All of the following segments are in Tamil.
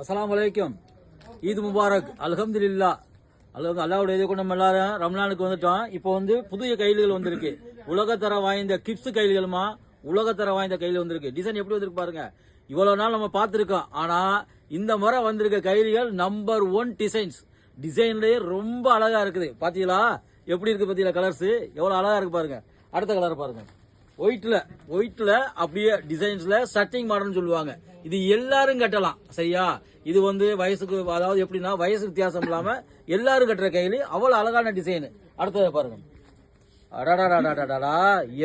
அஸ்ஸலாமு அலைக்கும். ஈத் முபாரக். அல்ஹம்துலில்லாஹ். அல்லாஹ்வுடைய இதை கொண்டு நம்ம எல்லாரும் ரம்லானுக்கு வந்துட்டோம். இப்போ வந்து புதிய கைலிகள் வந்திருக்கு. உலகத்தர வாய்ந்த கிப்ஸ் கைலிகளுமா, உலகத்தர வாய்ந்த கைலிகள் வந்திருக்கு. டிசைன் எப்படி வந்திருக்கு பாருங்க. இவ்வளவு நாள் நம்ம பார்த்திருக்கோம். ஆனா இந்த முறை வந்திருக்க கைலிகள் நம்பர் 1 டிசைன்ஸ். டிசைன்லயே ரொம்ப அழகா இருக்குது. பாத்தீங்களா எப்படி இருக்கு? பாத்தீங்களா கலர்ஸ் எவ்வளவு அழகா இருக்கு பாருங்க. அடுத்த கலர் பாருங்க. ஒயிட்ல அப்படியே டிசைன்ஸ்ல சட்டிங் மாடல்னு சொல்லுவாங்க. இது எல்லாரும் கட்டலாம். சரியா? இது வந்து வயசுக்கு, அதாவது எப்படின்னா வயசு வித்தியாசம் இல்லாம எல்லாரும் கட்டுற கையில அவ்வளவு அழகான டிசைன். அடுத்தது பாருங்க. அடாடாடாடாடா,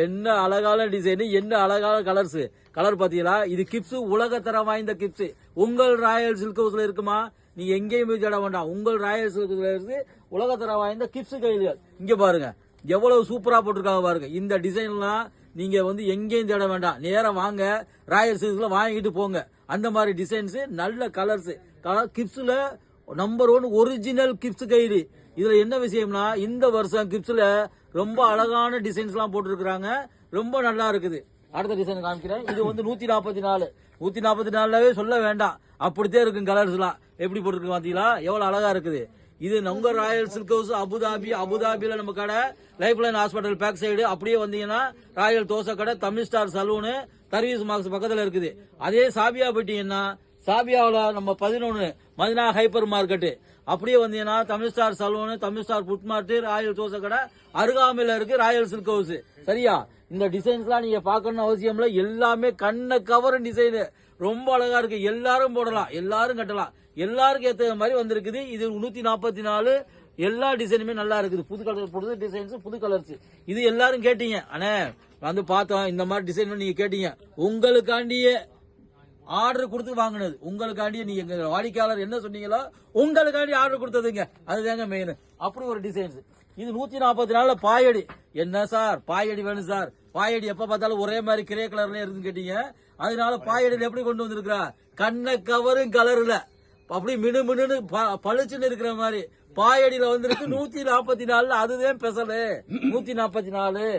என்ன அழகான டிசைன், என்ன அழகான கலர்ஸ். கலர் பாத்தீங்களா? இது கிப்ஸ், உலகத்தரம் வாய்ந்த கிப்ஸ். உங்கள் ராயல் சில்க் ஹவுஸ்ல இருக்குமா? நீங்க எங்கேயும் போய் தேட வேண்டாம். உங்கள் ராயல் சில்க் ஹவுஸ்ல இருக்கு உலகத்தரம் வாய்ந்த கிப்ஸ் கைலிகள். இங்க பாருங்க எவ்வளவு சூப்பரா போட்டிருக்காங்க பாருங்க. இந்த டிசைன்லாம் நீங்க வந்து எங்கேயும் தேட வேண்டாம். நேரம் வாங்க, ராயல் சில்க்ஸ்ல வாங்கிட்டு போங்க. அந்த மாதிரி டிசைன்ஸ், நல்ல கலர்ஸ். கிப்ஸ்ல நம்பர் 1 ஒரிஜினல் கிப்ஸ் கைலி. இதுல என்ன விஷயம்னா, இந்த வருஷம் கிப்ஸ்ல ரொம்ப அழகான டிசைன்ஸ் எல்லாம் போட்டுருக்காங்க. ரொம்ப நல்லா இருக்குது. அடுத்த டிசைன் காமிக்கிறேன். இது வந்து 144. 144வே சொல்ல வேண்டாம், அப்படித்தான் இருக்கும் கலர்ஸ் எல்லாம். எப்படி போட்டுருக்கு பாத்தீங்களா? எவ்வளவு அழகா இருக்குது. இது நம்ம ராயல் சில்க் ஹவுஸ் அபுதாபியில நம்ம கடை, life line hospital back side. அப்படியே வந்தீங்கன்னா ராயல் தோசை கடை, Tamil star salon, service marks பக்கத்துல இருக்குது. அதே சாபியா போயிட்டீங்கன்னா, சாபியாவில் நம்ம 11 மதினா ஹைப்பர் மார்க்கெட். அப்படியே வந்தீங்கன்னா Tamil star salon, Tamil star food mart, royal dosa கடை அருகாமையில இருக்கு ராயல் சில்க் ஹவுஸ். சரியா? இந்த டிசைன்ஸ்லாம் நீங்க பார்க்கணும்னு அவசியம் இல்லை. எல்லாமே கண்ணை கவரும் டிசைன். ரொம்ப அழகா இருக்கு. எல்லாரும் போடலாம், எல்லாரும் கட்டலாம். எல்லாருக்கும் ஏற்ற மாதிரி வந்திருக்குது. இது 144. எல்லா டிசைனுமே நல்லா இருக்குது. புது கலர், புது டிசைன்ஸ், புது கலர்ஸ். இது எல்லாரும் கேட்டீங்க. அண்ணே வந்து பார்த்தோம், இந்த மாதிரி டிசைன் நீங்க கேட்டீங்க. உங்களுக்காண்டியே ஆர்டர் கொடுத்து வாங்கினது. உங்களுக்காண்டியே நீங்க வாடிக்கையாளர் என்ன சொன்னீங்களோ உங்களுக்காண்டி ஆர்டர் கொடுத்ததுங்க. அதுதாங்க மெயின். அப்படி ஒரு டிசைன்ஸ். இது 144 பாயடி. என்ன சார் பாயடி வேணும் சார்? பாயடி எப்ப பார்த்தாலும் ஒரே மாதிரி கிரே கலர்ல இருக்குன்னு கேட்டீங்க. அதனால பாயடியில் எப்படி கொண்டு வந்திருக்கிறா? கண்ணை கவரும் கலர்ல அப்படி மினு மினு பளிச்சுன்னு இருக்கிற மாதிரி பாயடியில வந்திருக்கு. 144. அதுதான் ஸ்பெஷலு. 144.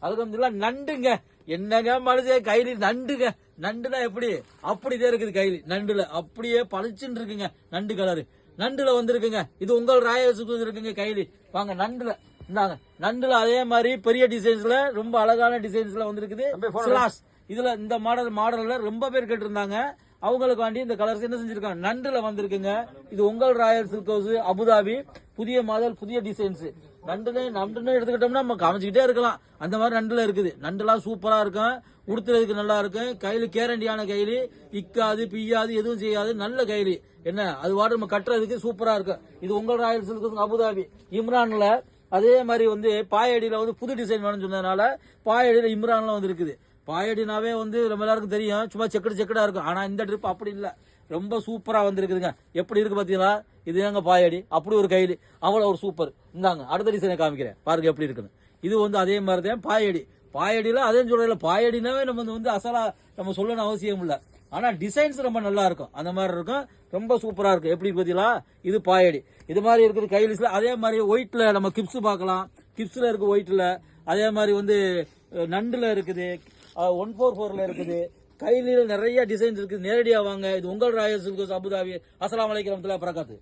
அல்ஹம்துலில்லாஹ். நண்டுங்க, என்னங்க மனுஷன் கைலி நண்டுங்க. நண்டுனா எப்படி? அப்படிதான் இருக்குது கைலி. நண்டுல அப்படியே பளிச்சுன்னு இருக்குங்க. நண்டு கலரு நண்டுல வந்திருக்குங்க. இது உங்கள் ராயல் சில்க் இருக்குங்க கைலி. வாங்க நண்டுல இந்தாங்க. நண்டுல அதே மாதிரி பெரிய டிசைன்ஸ்ல ரொம்ப அழகான டிசைன்ஸ்ல வந்திருக்குது. இதுல இந்த மாடல்ல ரொம்ப பேர் கேட்டு இருந்தாங்க. அவங்களுக்கு வேண்டி இந்த கலர்ஸ் என்ன செஞ்சிருக்காங்க, நண்டுல வந்திருக்குங்க. இது உங்கள் ராயல் சில்க் ஹவுஸ் அபுதாபி. புதிய மாடல், புதிய டிசைன்ஸ். நண்டுன்னு எடுத்துக்கிட்டோம்னா நம்ம காமிச்சுக்கிட்டே இருக்கலாம். அந்த மாதிரி நண்டுல இருக்குது. நண்டுலாம் சூப்பரா இருக்கும். உடுத்துறதுக்கு நல்லா இருக்கும். கைலி கேரண்டியான கைலி. இக்காது பிய்யாது, எதுவும் செய்யாது. நல்ல கைலி. என்ன அது வாட்டு நம்ம கட்டுறதுக்கு சூப்பரா இருக்கும். இது உங்கள் ராயல் சில்க் ஹவுஸ் அபுதாபி. இம்ரான்ல அதே மாதிரி வந்து பாயடியில வந்து புது டிசைன் வேணும்னு சொன்னதுனால பாயடியில இம்ரான்ல வந்து இருக்குது. பாயடினாவே வந்து நம்ம எல்லாருக்கும் தெரியும், சும்மா செக்கடா இருக்கும். ஆனா இந்த ட்ரிப் அப்படி இல்ல, ரொம்ப சூப்பரா வந்திருக்குதுங்க. எப்படி இருக்கு பாத்தீங்களா? இது எங்க பாயடி. அப்படி ஒரு கைலி, அவ்வளவு ஒரு சூப்பர். இந்தாங்க அடுத்த டிசைனை காமிக்கிறேன் பாருங்க எப்படி இருக்குன்னு. இது வந்து அதே மாதிரிதான் பாயடி. பாயடியில அதே சொல்றதுல பாயடினாவே நம்ம வந்து அசலா நம்ம சொல்லணும் அவசியம் இல்ல. ஆனா டிசைன்ஸ் ரொம்ப நல்லா இருக்கும். அந்த மாதிரி இருக்கும். ரொம்ப சூப்பரா இருக்கும். எப்படி பாத்தீங்களா? இது பாயடி. இது மாதிரி இருக்குது கைலிஸ்ல. அதே மாதிரி ஒயிட்ல நம்ம கிப்ஸ் பார்க்கலாம். கிப்ஸ்ல இருக்கு ஒயிட்ல. அதே மாதிரி வந்து நண்டுல இருக்குது, 144ல இருக்குது. கைலில நிறைய டிசைன்ஸ் இருக்குது. நேரடியா வாங்க. இது உங்கள் ராயல் சில்க் ஹவுஸ் அபுதாபி. அஸ்ஸலாமு அலைக்கும் வரஹ்மத்துல்லாஹி வபரகாத்துஹு.